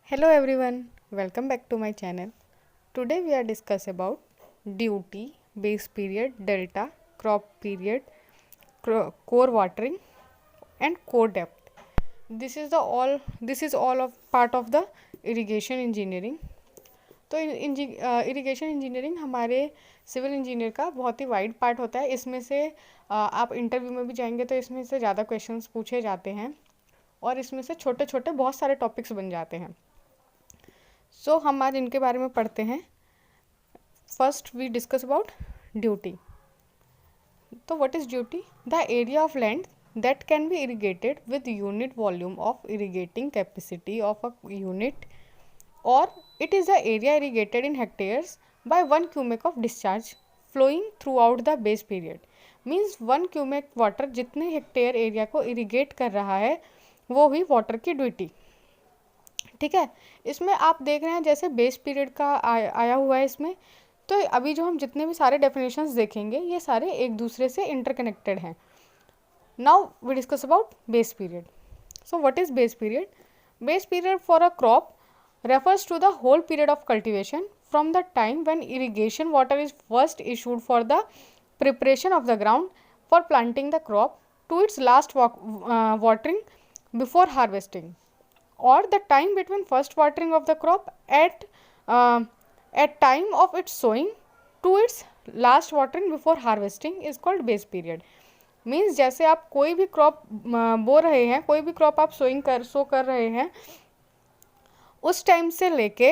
Hello everyone, welcome back to my channel. Today we are discuss about duty, base period, delta, crop period, core watering and core depth. This is all of part of the irrigation engineering. तो irrigation engineering हमारे civil engineer का बहुत ही wide part होता है. इसमें से आप interview में भी जाएंगे तो इसमें से ज़्यादा क्वेश्चंस पूछे जाते हैं और इसमें से छोटे छोटे बहुत सारे टॉपिक्स बन जाते हैं. सो हम आज इनके बारे में पढ़ते हैं. First we discuss about duty. तो what is duty? The area of land that can be irrigated with unit volume of irrigating capacity of a unit, or it is the area irrigated in hectares by 1 cubic of discharge flowing throughout the base period. Means 1 cubic water जितने hectare area को irrigate कर रहा है वो हुई water की duty. ठीक है, इसमें आप देख रहे हैं जैसे बेस पीरियड का आया हुआ है इसमें. तो अभी जो हम जितने भी सारे डेफिनेशंस देखेंगे ये सारे एक दूसरे से इंटरकनेक्टेड हैं. Now we discuss about base period. So what is base period? Base period for a crop refers to the whole period of cultivation from the time when irrigation water is first issued for the preparation of the ground for planting the crop to its last watering before harvesting, or the time between first watering of the crop at time of its sowing to its last watering before harvesting is called base period. Means जैसे आप कोई भी crop बो रहे हैं, कोई भी crop आप सो कर रहे हैं, उस टाइम से लेके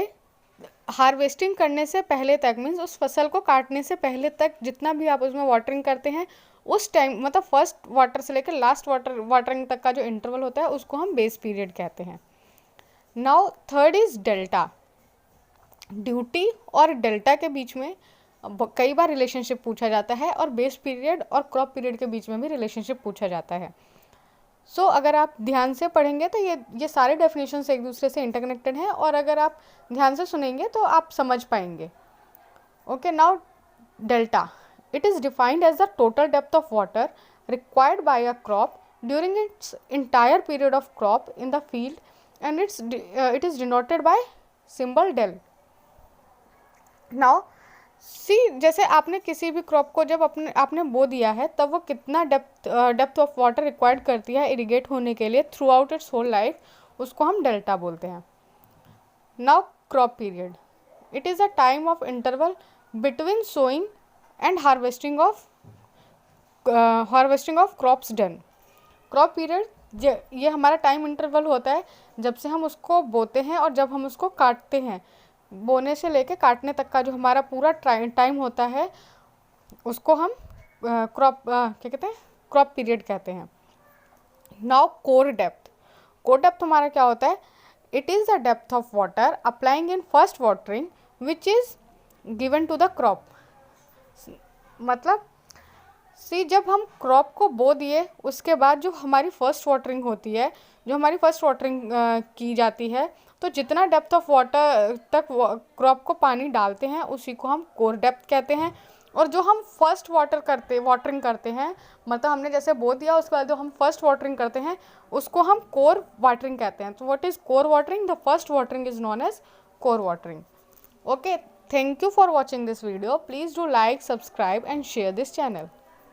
हार्वेस्टिंग करने से पहले तक, मीन्स उस फसल को काटने से पहले तक जितना भी आप उसमें वाटरिंग करते हैं उस टाइम, मतलब फर्स्ट वाटर से लेकर लास्ट वाटरिंग तक का जो इंटरवल होता है उसको हम बेस पीरियड कहते हैं. Now third is delta. Duty और डेल्टा के बीच में कई बार रिलेशनशिप पूछा जाता है और बेस पीरियड और क्रॉप पीरियड के बीच में भी रिलेशनशिप पूछा जाता है. सो अगर आप ध्यान से पढ़ेंगे तो ये सारे डेफिनेशंस एक दूसरे से इंटरकनेक्टेड हैं और अगर आप ध्यान से सुनेंगे तो आप समझ पाएंगे. Okay, now delta. It is defined as the total depth of water required by a crop during its entire period of crop in the field and it is denoted by symbol del. Now see, जैसे आपने किसी भी crop को जब आपने बो दिया है तब वो कितना डेप्थ ऑफ वाटर रिक्वायर्ड करती है इरिगेट होने के लिए throughout its whole life, उसको हम डेल्टा बोलते हैं. Now crop period. It is a time of interval between sowing and harvesting of crops done. Crop period ये हमारा टाइम इंटरवल होता है जब से हम उसको बोते हैं और जब हम उसको काटते हैं. बोने से लेके काटने तक का जो हमारा पूरा टाइम होता है उसको हम क्या कहते हैं, क्रॉप पीरियड कहते हैं. Now core depth. Core depth हमारा क्या होता है? It is the depth of water applying in first watering which is given to the crop. मतलब जब हम क्रॉप को बो दिए उसके बाद जो हमारी फर्स्ट वाटरिंग होती है, जो हमारी फर्स्ट वाटरिंग की जाती है, तो जितना डेप्थ ऑफ वाटर तक क्रॉप को पानी डालते हैं उसी को हम कोर डेप्थ कहते हैं. और जो हम फर्स्ट वाटरिंग करते हैं, मतलब हमने जैसे बो दिया उसके बाद जो हम फर्स्ट वाटरिंग करते हैं उसको हम कोर वाटरिंग कहते हैं. तो what is core watering? The first watering is known as core watering. Okay, thank you for watching this video. Please do like, subscribe and share this channel.